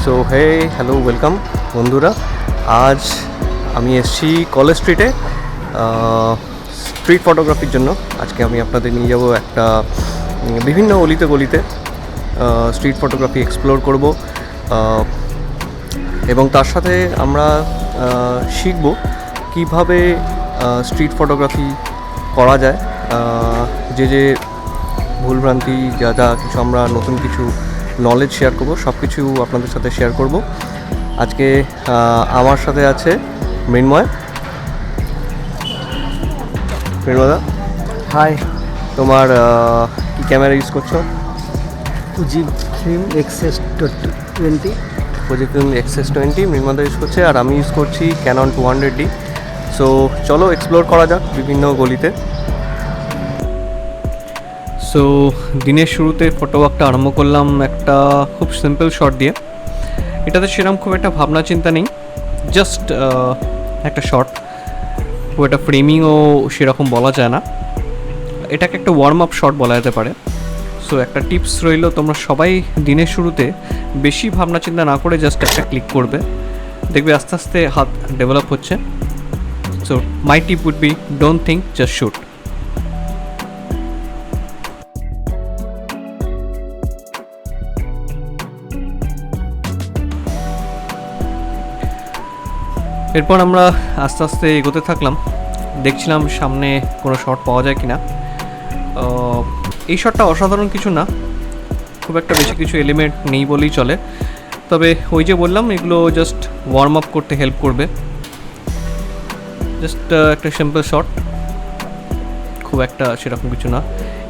So hello welcome বন্ধুরা। আজ আমি এসেছি কলেজ স্ট্রিটে স্ট্রিট ফটোগ্রাফির জন্য। আজকে আমি আপনাদের নিয়ে যাব একটা বিভিন্ন অলিতে গলিতে স্ট্রিট ফটোগ্রাফি এক্সপ্লোর করব, এবং তার সাথে আমরা শিখব কিভাবে স্ট্রিট ফটোগ্রাফি করা যায়। যে ভুলভ্রান্তি যা কিছু আমরা নতুন কিছু নলেজ শেয়ার করব, সব কিছু আপনাদের সাথে শেয়ার করব। আজকে আমার সাথে আছে মৃন্ময়। মৃন্ময়দা, হাই। তোমার কি ক্যামেরা ইউজ করছো? Fujifilm X-S20। Fujifilm X-S20 মৃন্ময়দা ইউজ করছে, আর আমি ইউজ করছি Canon 200D। সো চলো এক্সপ্লোর করা যাক বিভিন্ন গলিতে। সো দিনের শুরুতে ফটোওয়ার্কটা আরম্ভ করলাম একটা খুব সিম্পল শট দিয়ে। এটাতে সেরকম খুব একটা ভাবনা চিন্তা নেই, জাস্ট একটা শট, খুব একটা ফ্রেমিংও সেরকম বলা যায় না, এটাকে একটা ওয়ার্ম আপ শট বলা যেতে পারে। সো একটা টিপস রইল, তোমরা সবাই দিনের শুরুতে বেশি ভাবনা চিন্তা না করে জাস্ট একটা ক্লিক করবে, দেখবে আস্তে আস্তে হাত ডেভেলপ হচ্ছে। So my tip would be don't think, just shoot. এরপর আমরা আস্তে আস্তে এগোতে থাকলাম, দেখছিলাম সামনে কোনো শট পাওয়া যায় কিনা। এই শটটা অসাধারণ কিছু না, খুব একটা বেশি কিছু এলিমেন্ট নেই বলেই চলে, তবে ওই যে বললাম এগুলো জাস্ট ওয়ার্ম আপ করতে হেল্প করবে। জাস্ট একটা সিম্পল শট, খুব একটা সেরকম কিছু না।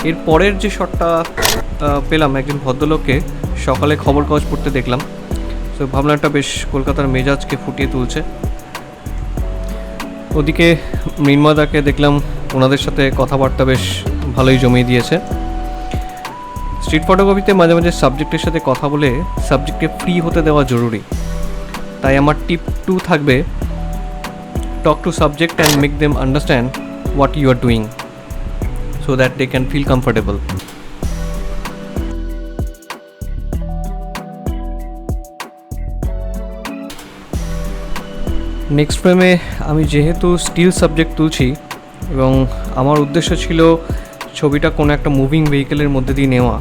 এর পরের যে শটটা পেলাম, একজন ভদ্রলোককে সকালে খবর কাগজ পড়তে দেখলাম। সো ভাবলাম একটা বেশ কলকাতার মেজাজকে ফুটিয়ে তুলছে। ওদিকে মৃন্ময়দাকে দেখলাম, ওনাদের সাথে কথাবার্তা বেশ ভালোই জমিয়ে দিয়েছে। স্ট্রিট ফটোগ্রাফিতে মাঝে মাঝে সাবজেক্টের সাথে কথা বলে সাবজেক্টকে ফ্রি হতে দেওয়া জরুরি। তাই আমার টিপ 2 থাকবে, talk to subject and make them understand what you are doing so that they can feel comfortable. Next ফ্রেমে আমি যেহেতু স্টিল সাবজেক্ট তুলছি এবং আমার উদ্দেশ্য ছিল ছবিটা কোনো একটা মুভিং ভেহিকেলের মধ্যে দিয়ে নেওয়া,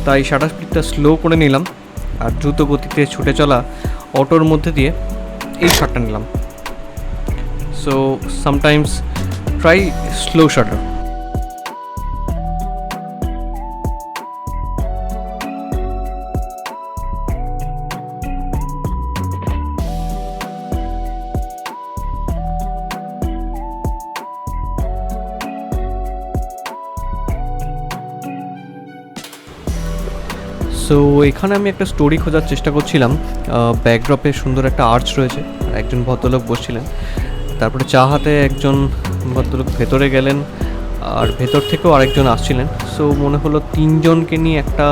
তাই শাটার স্পিডটা স্লো করে নিলাম আর দ্রুত গতিতে ছুটে চলা অটোর মধ্যে দিয়ে এই শটটা নিলাম। So sometimes try slow shutter. So এখানে আমি একটা স্টোরি খোঁজার চেষ্টা করছিলাম। ব্যাকড্রপে সুন্দর একটা আর্চ রয়েছে, একজন ভদ্রলোক বসছিলেন, তারপরে চা হাতে একজন ভদ্রলোক ভেতরে গেলেন, আর ভেতর থেকেও আরেকজন আসছিলেন। সো মনে হলো 3 জনকে নিয়ে একটা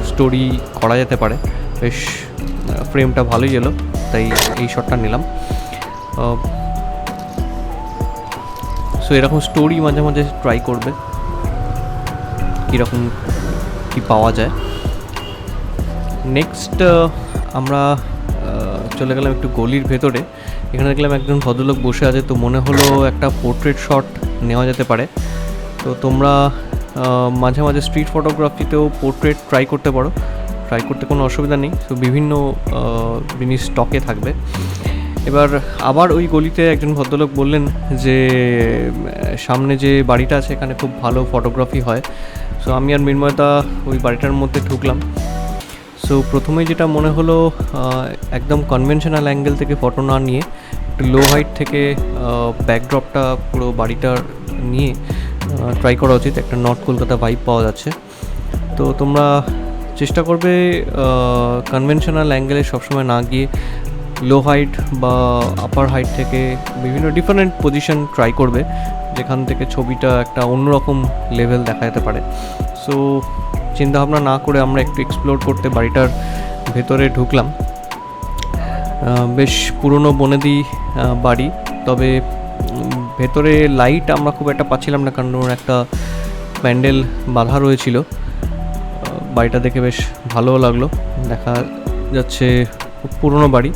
স্টোরি করা যেতে পারে, বেশ ফ্রেমটা ভালোই এলো, তাই এই শটটা নিলাম। সো এরকম স্টোরি মাঝে মাঝে ট্রাই করবে, কীরকম কী পাওয়া যায়। নেক্সট আমরা চলে গেলাম একটু গলির ভেতরে। এখানে দেখলাম একজন ভদ্রলোক বসে আছে, তো মনে হলো একটা পোর্ট্রেট শট নেওয়া যেতে পারে। তো তোমরা মাঝে মাঝে স্ট্রিট ফটোগ্রাফিতেও পোর্ট্রেট ট্রাই করতে পারো, ট্রাই করতে কোনো অসুবিধা নেই। তো বিভিন্ন জিনিস স্টকে থাকবে। এবার আবার ওই গলিতে একজন ভদ্রলোক বললেন যে সামনে যে বাড়িটা আছে এখানে খুব ভালো ফটোগ্রাফি হয়। সো আমি আর মৃন্ময়দা ওই বাড়িটার মধ্যে ঢুকলাম। সো প্রথমে যেটা মনে হলো, একদম কনভেনশনাল অ্যাঙ্গেল থেকে ফটো না নিয়ে একটু লো হাইট থেকে ব্যাকড্রপটা পুরো বাড়িটার নিয়ে ট্রাই করা উচিত, একটা নর্থ কলকাতা ভাইব পাওয়া যাচ্ছে। তো তোমরা চেষ্টা করবে কনভেনশনাল অ্যাঙ্গেলে সবসময় না গিয়ে লো হাইট বা আপার হাইট থেকে বিভিন্ন ডিফারেন্ট পজিশন ট্রাই করবে, যেখান থেকে ছবিটা একটা অন্যরকম লেভেল দেখা যেতে পারে। সো চিন্তাভাবনা না করে আমরা একটু এক্সপ্লোর করতে বাড়িটার ভেতরে ঢুকলাম। বেশ পুরনো বনেদি বাড়ি, তবে ভেতরে লাইট আমরা খুব একটা পাচ্ছিলাম না, কারণ একটা প্যান্ডেল বাঁধা রয়েছিল। বাড়িটা দেখে বেশ ভালোও লাগলো, যাচ্ছে খুব পুরনো বাড়ি।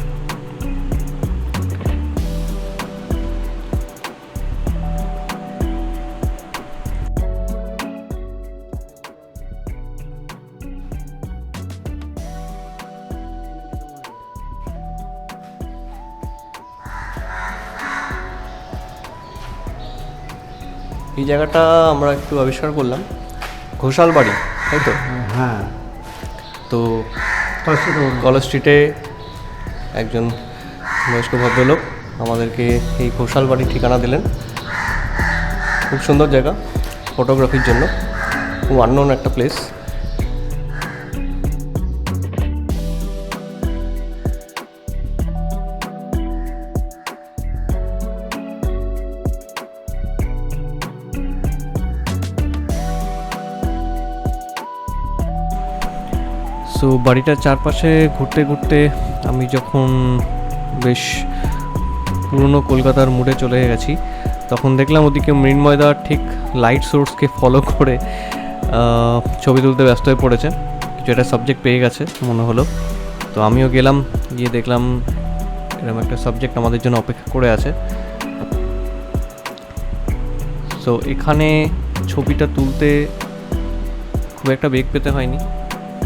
এই জায়গাটা আমরা একটু আবিষ্কার করলাম, ঘোষাল বাড়ি, তাই তো? হ্যাঁ, তো কলেজ স্ট্রিটে একজন বয়স্ক ভদ্রলোক আমাদেরকে এই ঘোষাল বাড়ির ঠিকানা দিলেন। খুব সুন্দর জায়গা ফটোগ্রাফির জন্য, খুব আননোন একটা প্লেস। সো বাড়িটার চারপাশে ঘুরতে ঘুরতে আমি যখন বেশ পুরনো কলকাতার মুডে চলে গেছি, তখন দেখলাম ওদিকে মৃন্ময়দা ঠিক লাইট সোর্সকে ফলো করে ছবি তুলতে ব্যস্ত হয়ে পড়েছে। কিছু একটা সাবজেক্ট পেয়ে গেছে মনে হলো, তো আমিও গেলাম, গিয়ে দেখলাম এরকম একটা সাবজেক্ট আমাদের জন্য অপেক্ষা করে আছে। সো এখানে ছবিটা তুলতে খুব একটা বেগ পেতে হয়নি,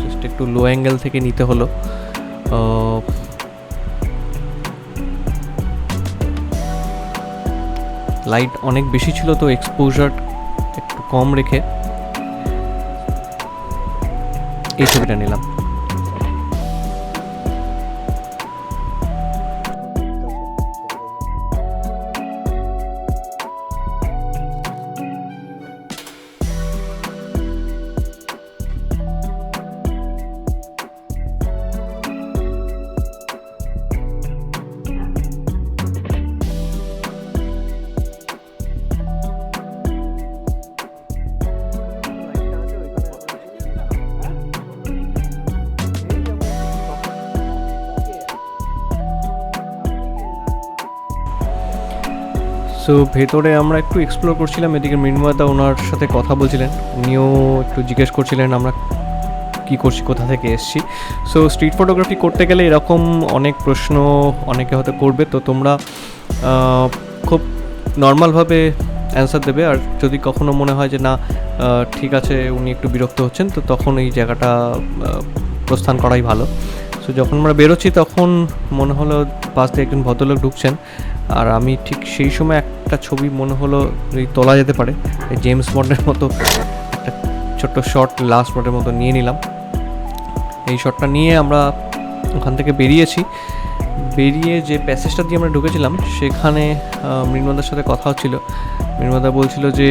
জাস্ট একটু লো অ্যাঙ্গেল থেকে নিতে হলো। লাইট অনেক বেশি ছিল, তো এক্সপোজার একটু কম রেখে এই ছবিটা নিলাম। সো ভেতরে আমরা একটু এক্সপ্লোর করছিলাম, এদিকে মৃন্ময়দা ওনার সাথে কথা বলছিলেন, উনিও একটু জিজ্ঞেস করছিলেন আমরা কী করছি, কোথা থেকে এসেছি। সো স্ট্রিট ফটোগ্রাফি করতে গেলে এরকম অনেক প্রশ্ন অনেকে হয়তো করবে, তো তোমরা খুব নর্মালভাবে অ্যান্সার দেবে। আর যদি কখনো মনে হয় যে না ঠিক আছে উনি একটু বিরক্ত হচ্ছেন, তো তখন এই জায়গাটা প্রস্থান করাই ভালো। সো যখন আমরা বেরোচ্ছি তখন মনে হলো পাশ দিয়ে একজন ভদ্রলোক ঢুকছেন, আর আমি ঠিক সেই সময় একটা ছবি মনে হলো তোলা যেতে পারে, জেমস বন্ডের মতো একটা ছোট্ট শট লাস্ট শটের মতো নিয়ে নিলাম। এই শটটা নিয়ে আমরা ওখান থেকে বেরিয়েছি। বেরিয়ে যে প্যাসেজটা দিয়ে আমরা ঢুকেছিলাম সেখানে মৃন্ময়দার সাথে কথা হচ্ছিল। মৃন্ময়দা বলছিল যে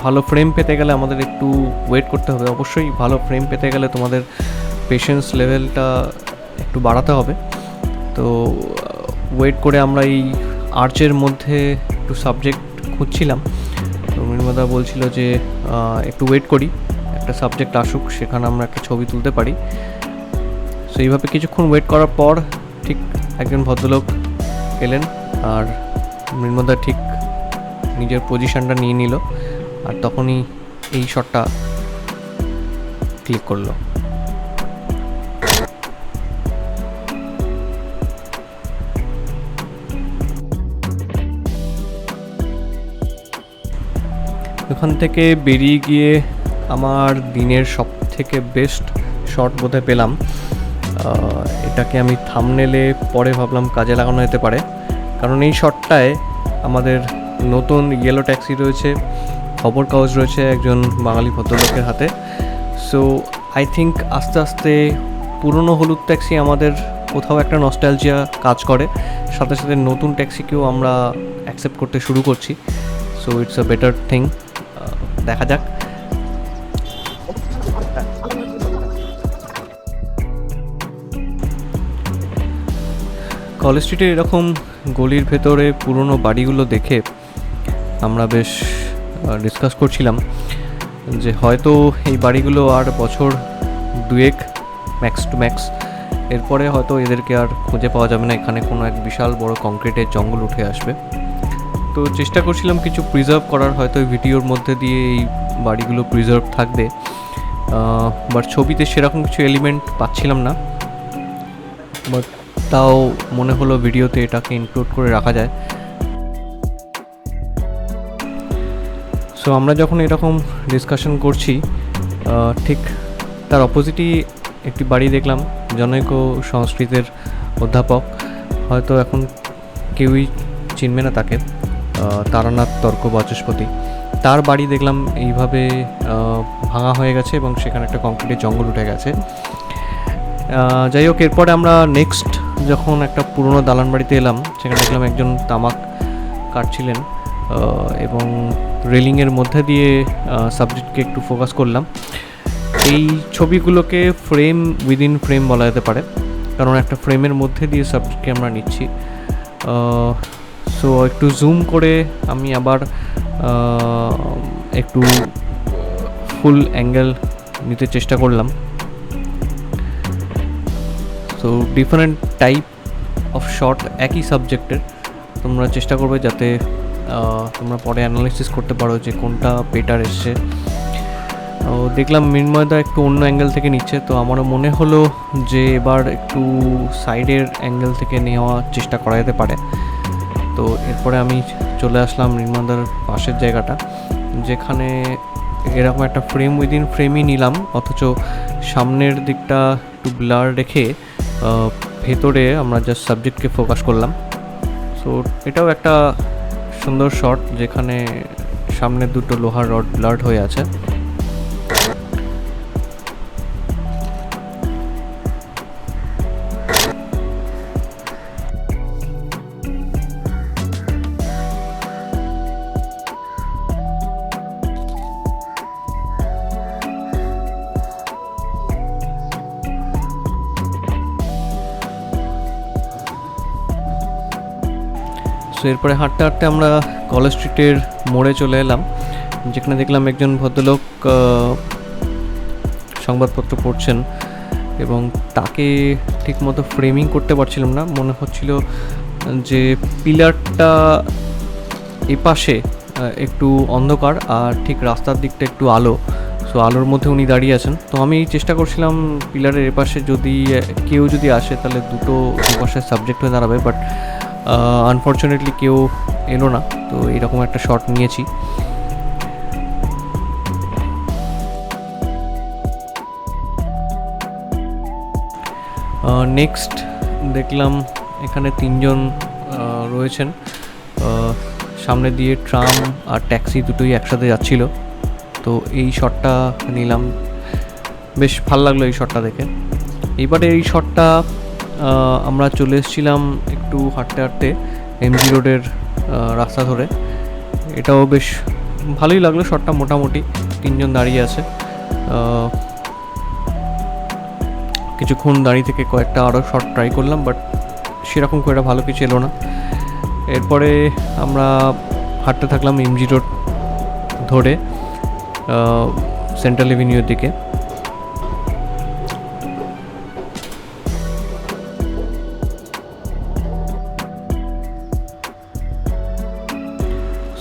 ভালো ফ্রেম পেতে গেলে আমাদের একটু ওয়েট করতে হবে। অবশ্যই ভালো ফ্রেম পেতে গেলে তোমাদের পেশেন্স লেভেলটা একটু বাড়াতে হবে। তো ওয়েট করে আমরা এই আর্চের মধ্যে একটু সাবজেক্ট খুঁজছিলাম, তো মৃন্ময়দা বলছিল যে একটু ওয়েট করি, একটা সাবজেক্ট আসুক, সেখানে আমরা একটা ছবি তুলতে পারি। সো এইভাবে কিছুক্ষণ ওয়েট করার পর ঠিক একজন ভদ্রলোক এলেন, আর মৃন্ময়দা ঠিক নিজের পজিশনটা নিয়ে নিল, আর তখনই এই শটটা ক্লিক করলো। ওখান থেকে বেরিয়ে গিয়ে আমার দিনের সব থেকে বেস্ট শট বোধহয় পেলাম। এটাকে আমি থাম্বনেলে পরে ভাবলাম কাজে লাগানো যেতে পারে, কারণ এই শটটায় আমাদের নতুন ইয়েলো ট্যাক্সি রয়েছে, খবর কাগজ রয়েছে একজন বাঙালি ভদ্রলোকের হাতে। সো আই থিঙ্ক আস্তে আস্তে পুরনো হলুদ ট্যাক্সি আমাদের কোথাও একটা নস্টালজিয়া কাজ করে, সাথে সাথে নতুন ট্যাক্সিকেও আমরা অ্যাকসেপ্ট করতে শুরু করছি। So it's a better thing. দেখা যাক। কলেজ স্ট্রিটের এরকম গলির ভেতরে পুরনো বাড়িগুলো দেখে আমরা বেশ ডিসকাস করছিলাম যে হয়তো এই বাড়িগুলো আর বছর দুয়েক ম্যাক্স টু ম্যাক্স, এরপরে হয়তো এদেরকে আর খুঁজে পাওয়া যাবে না, এখানে কোনো এক বিশাল বড় কংক্রিটের জঙ্গল উঠে আসবে। তো চেষ্টা করছিলাম কিছু প্রিজার্ভ করার, হয়তো এই ভিডিওর মধ্যে দিয়ে এই বাড়িগুলো প্রিজার্ভ থাকবে, বাট ছবিতে সেরকম কিছু এলিমেন্ট পাচ্ছিলাম না। বাট তাও মনে হলো ভিডিওতে এটাকে ইনক্লুড করে রাখা যায়। সো আমরা যখন এরকম ডিসকাশন করছি, ঠিক তার অপোজিটই একটি বাড়ি দেখলাম, জনৈক সংস্কৃতের অধ্যাপক, হয়তো এখন কেউই চিনবে না তাকে, তারানাথ তর্ক বাচস্পতি। তার বাড়ি দেখলাম এইভাবে ভাঙা হয়ে গেছে এবং সেখানে একটা কংক্রিটের জঙ্গল উঠে গেছে। যাই হোক, এরপরে আমরা নেক্সট যখন একটা পুরনো দালান বাড়িতে এলাম, সেখানে দেখলাম একজন তামাক কাটছিলেন এবং রেলিংয়ের মধ্যে দিয়ে সাবজেক্টকে একটু ফোকাস করলাম। এই ছবিগুলোকে ফ্রেম উইদিন ফ্রেম বলা যেতে পারে, কারণ একটা ফ্রেমের মধ্যে দিয়ে সাবজেক্টকে আমরা নিচ্ছি। সো একটু জুম করে আমি আবার একটু ফুল অ্যাঙ্গেল নিতে চেষ্টা করলাম। So different type of shot একই সাবজেক্টের তোমরা চেষ্টা করবে যাতে তোমরা পরে অ্যানালাইসিস করতে পারো যে কোনটা বেটার এসছে। দেখলাম মৃন্ময়দা একটু অন্য অ্যাঙ্গেল থেকে নিচ্ছে, তো আমারও মনে হলো যে এবার একটু সাইডের অ্যাঙ্গেল থেকে নেওয়ার চেষ্টা করা যেতে পারে। তো এরপরে আমি চলে আসলাম মৃন্ময়দার পাশের জায়গাটা, যেখানে এরকম একটা ফ্রেম উইদিন ফ্রেমই নিলাম, অথচ সামনের দিকটা একটু ব্লার রেখে ভেতরে আমরা জাস্ট সাবজেক্টকে ফোকাস করলাম। সো এটাও একটা সুন্দর শট, যেখানে সামনের দুটো লোহার রড ব্লার্ড হয়ে আছে। সো এরপরে হাঁটতে হাঁটতে আমরা কলেজ স্ট্রিটের মোড়ে চলে এলাম, যেখানে দেখলাম একজন ভদ্রলোক সংবাদপত্র পড়ছেন এবং তাকে ঠিকমতো ফ্রেমিং করতে পারছিলাম না। মনে হচ্ছিল যে পিলারটা এপাশে একটু অন্ধকার আর ঠিক রাস্তার দিকটা একটু আলো, সো আলোর মধ্যে উনি দাঁড়িয়ে আছেন। তো আমি চেষ্টা করছিলাম পিলারের এপাশে যদি কেউ যদি আসে তাহলে দুপাশে সাবজেক্ট হয়ে দাঁড়াবে, বাট আনফর্চুনেটলি কেউ এলো না। তো এরকম একটা শট নিয়েছি। নেক্সট দেখলাম এখানে তিনজন রয়েছেন, সামনে দিয়ে ট্রাম আর ট্যাক্সি দুটোই একসাথে যাচ্ছিল। তো এই শটটা নিলাম, বেশ ভালো লাগলো এই শটটা দেখে। এইবারে এই শটটা আমরা চলে এসেছিলাম একটু হাঁটতে হাঁটতে এমজি রোডের রাস্তা ধরে। এটাও বেশ ভালোই লাগলো শটটা, মোটামুটি তিনজন দাঁড়িয়ে আছে। কিছুক্ষণ দাঁড়িয়ে থেকে কয়েকটা আরও শট ট্রাই করলাম, বাট সেরকম খুব একটা ভালো কিছু এলো না। এরপরে আমরা হাঁটতে থাকলাম এমজি রোড ধরে সেন্ট্রাল এভিনিউর দিকে।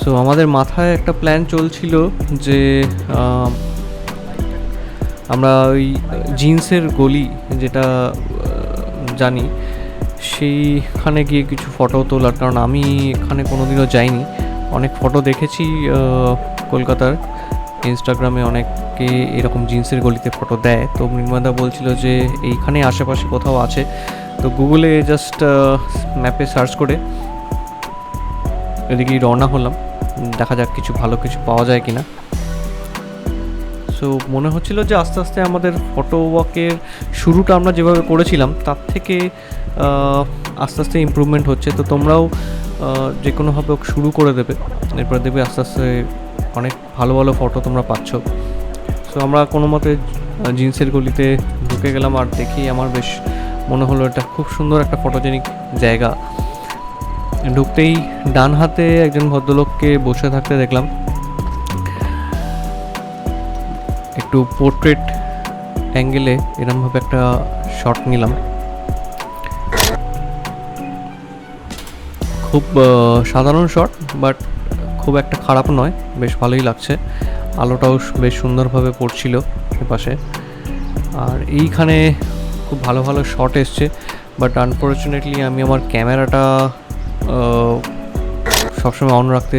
সো আমাদের মাথায় একটা প্ল্যান চলছিল যে আমরা ওই জিন্সের গলি যেটা জানি সেইখানে গিয়ে কিছু ফটো তোলার, কারণ আমি এখানে কোনোদিনও যাইনি। অনেক ফটো দেখেছি কলকাতার, ইনস্টাগ্রামে অনেকে এরকম জিন্সের গলিতে ফটো দেয়। তো মৃন্ময়দা বলছিল যে এইখানে আশেপাশে কোথাও আছে। তো গুগলে জাস্ট ম্যাপে সার্চ করে এদিকেই রওনা হলাম, দেখা যাক কিছু ভালো কিছু পাওয়া যায় কিনা। সো মনে হচ্ছিল যে আস্তে আস্তে আমাদের ফটো ওয়াকের শুরুটা আমরা যেভাবে করেছিলাম তার থেকে আস্তে আস্তে ইমপ্রুভমেন্ট হচ্ছে। তো তোমরাও যে কোনোভাবে শুরু করে দেবে, এরপরে দেখবে আস্তে আস্তে অনেক ভালো ভালো ফটো তোমরা পাচ্ছ। সো আমরা কোনো মতে জিন্সের গলিতে ঢুকে গেলাম, আর দেখি আমার বেশ মনে হলো এটা খুব সুন্দর একটা ফটোজেনিক জায়গা। ঢুকতেই ডান হাতে একজন ভদ্রলোককে বসে থাকতে দেখলাম, একটু পোর্ট্রেট অ্যাঙ্গেলে এরমভাবে একটা শট নিলাম। খুব সাধারণ শট, বাট খুব একটা খারাপ নয়, বেশ ভালোই লাগছে। আলোটাও বেশ সুন্দরভাবে পড়ছিল এপাশে। আর এইখানে খুব ভালো ভালো শট এসছে, বাট আনফর্চুনেটলি আমি আমার ক্যামেরাটা সবসময় অন রাখতে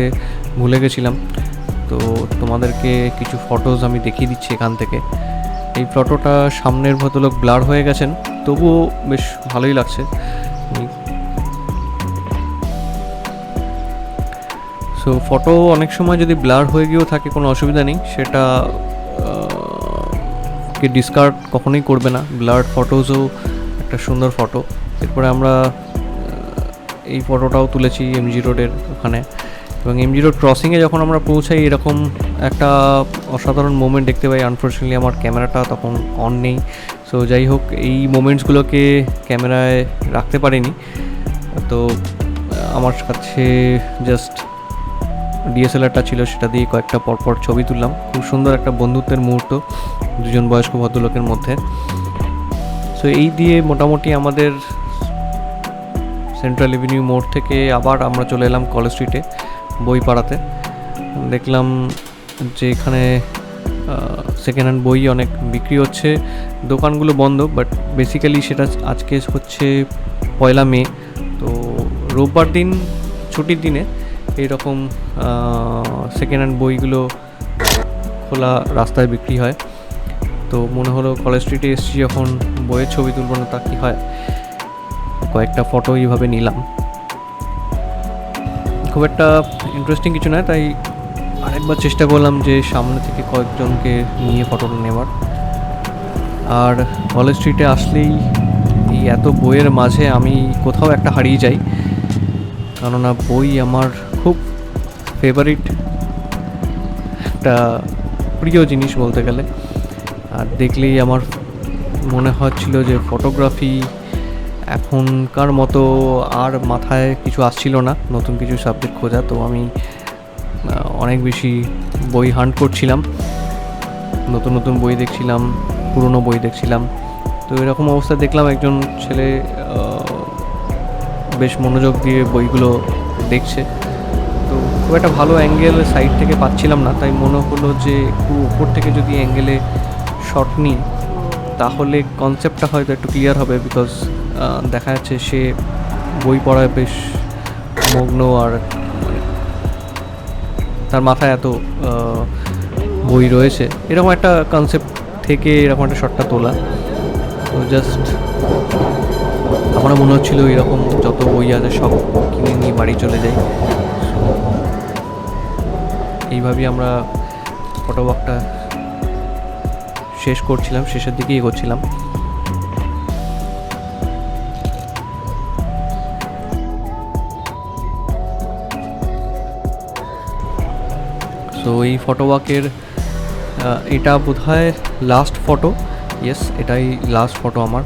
ভুলে গেছিলাম। তো তোমাদেরকে কিছু ফটোজ আমি দেখিয়ে দিচ্ছি এখান থেকে। এই ফটোটা সামনের ভদ্রলোক ব্লার হয়ে গেছেন, তবুও বেশ ভালোই লাগছে। সো ফটো অনেক সময় যদি ব্লার হয়ে গিয়েও থাকে কোনো অসুবিধা নেই, সেটা কে ডিসকার্ড কখনোই করবে না। ব্লার্ড ফটোজও একটা সুন্দর ফটো। এরপরে আমরা এই ফটোটাও তুলেছি এমজি রোডের ওখানে, এবং এমজি রোড ক্রসিংয়ে যখন আমরা পৌঁছাই এরকম একটা অসাধারণ মোমেন্ট দেখতে পাই। আনফর্চুনেটলি আমার ক্যামেরাটা তখন অন নেই। সো যাই হোক, এই মোমেন্টসগুলোকে ক্যামেরায় রাখতে পারিনি। তো আমার কাছে জাস্ট ডিএসএলআরটা ছিল, সেটা দিয়ে কয়েকটা পরপর ছবি তুললাম। খুব সুন্দর একটা বন্ধুত্বের মুহূর্ত দুজন বয়স্ক ভদ্রলোকের মধ্যে। সো এই দিয়ে মোটামুটি আমাদের সেন্ট্রাল এভিনিউ মোড় থেকে আবার আমরা চলে এলাম কলেজ স্ট্রিটে বইপাড়াতে। দেখলাম যে এখানে সেকেন্ড হ্যান্ড বই অনেক বিক্রি হচ্ছে, দোকানগুলো বন্ধ, বাট বেসিক্যালি সেটা আজকে হচ্ছে 1 মে। তো রোববার দিন ছুটির দিনে এইরকম সেকেন্ড হ্যান্ড বইগুলো খোলা রাস্তায় বিক্রি হয়। তো মনে হলো কলেজ স্ট্রিটে এসেছি যখন, বইয়ের ছবি তুলব না তা কি হয়, কয়েকটা ফটো এইভাবে নিলাম। খুব একটা ইন্টারেস্টিং কিছু নয়, তাই আরেকবার চেষ্টা করলাম যে সামনে থেকে কয়েকজনকে নিয়ে ফটোটা নেওয়ার। আর কলেজ স্ট্রিটে আসলেই এই এত বইয়ের মাঝে আমি কোথাও একটা হারিয়ে যাই, কেননা বই আমার খুব ফেভারিট একটা প্রিয় জিনিস বলতে গেলে। আর দেখলেই আমার মনে হচ্ছিল যে ফটোগ্রাফি এখনকার মতো আর মাথায় কিছু আসছিল না, নতুন কিছু সাবজেক্ট খোঁজা। তো আমি অনেক বেশি বই হান্ট করছিলাম, নতুন নতুন বই দেখছিলাম, পুরনো বই দেখছিলাম। তো এরকম অবস্থা দেখলাম একজন ছেলে বেশ মনোযোগ দিয়ে বইগুলো দেখছে। তো খুব একটা ভালো অ্যাঙ্গেল সাইড থেকে পাচ্ছিলাম না, তাই মনে হলো যে একটু উপর থেকে যদি অ্যাঙ্গেলে শট নিই তাহলে কনসেপ্টটা হয়তো একটু ক্লিয়ার হবে। বিকজ দেখা যাচ্ছে সে বই পড়ায় বেশ মগ্ন, আর তার মাথায় এত বই রয়েছে, এরকম একটা কনসেপ্ট থেকে এরকম একটা শটটা তোলা। তো জাস্ট আমার মনে হচ্ছিল এরকম যত বই আছে সব কিনে নিয়ে বাড়ি চলে যাই। এইভাবেই আমরা ফটোওয়াকটা শেষ করছিলাম, শেষের দিকে এগোচ্ছিলাম। সো এই ফটোওয়াকের এটা বোধহয় লাস্ট ফটো। ইয়েস, এটাই লাস্ট ফটো আমার।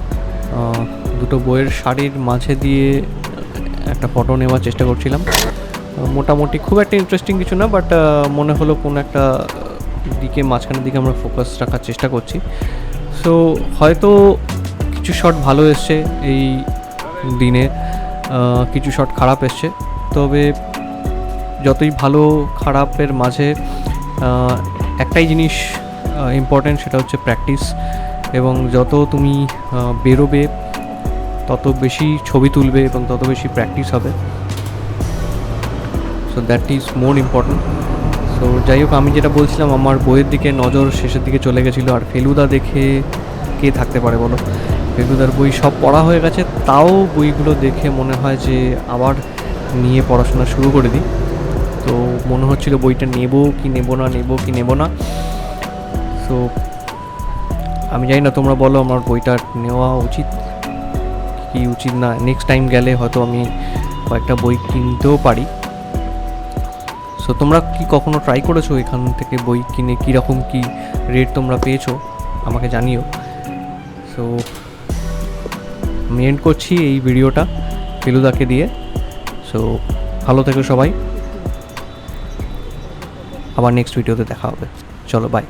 দুটো বইয়ের শাড়ির মাঝে দিয়ে একটা ফটো নেওয়ার চেষ্টা করছিলাম। মোটামুটি খুব একটা ইন্টারেস্টিং কিছু না, বাট মনে হলো কোনো একটা দিকে, মাঝখানের দিকে আমরা ফোকাস রাখার চেষ্টা করছি। সো হয়তো কিছু শট ভালো এসছে এই দিনে, কিছু শট খারাপ এসছে। তবে যতই ভালো খারাপের মাঝে একটাই জিনিস ইম্পর্ট্যান্ট, সেটা হচ্ছে প্র্যাকটিস। এবং যত তুমি বেরোবে তত বেশি ছবি তুলবে এবং তত বেশি প্র্যাকটিস হবে। So that is more important. So যাই হোক, আমি যেটা বলছিলাম, আমার বইয়ের দিকে নজর শেষের দিকে চলে গেছিলো। আর ফেলুদা দেখে কে থাকতে পারে বলো? ফেলুদার বই সব পড়া হয়ে গেছে, তাও বইগুলো দেখে মনে হয় যে আবার নিয়ে পড়াশোনা শুরু করে দিই। তো মনে হচ্ছিল বইটা নেবো কি নেবো না। সো আমি জানি না, তোমরা বলো আমার বইটা নেওয়া উচিত কি উচিত না। নেক্সট টাইম গেলে হয়তো আমি কয়েকটা বই কিনতেও পারি। সো তোমরা কি কখনো ট্রাই করেছো এখান থেকে বই কিনে কীরকম কী রেট তোমরা পেয়েছো আমাকে জানিও। সো আমি এন্ড করছি এই ভিডিওটা ফেলুদাকে দিয়ে। সো ভালো থেকো সবাই, আবার নেক্সট ভিডিওতে দেখা হবে। চলো বাই।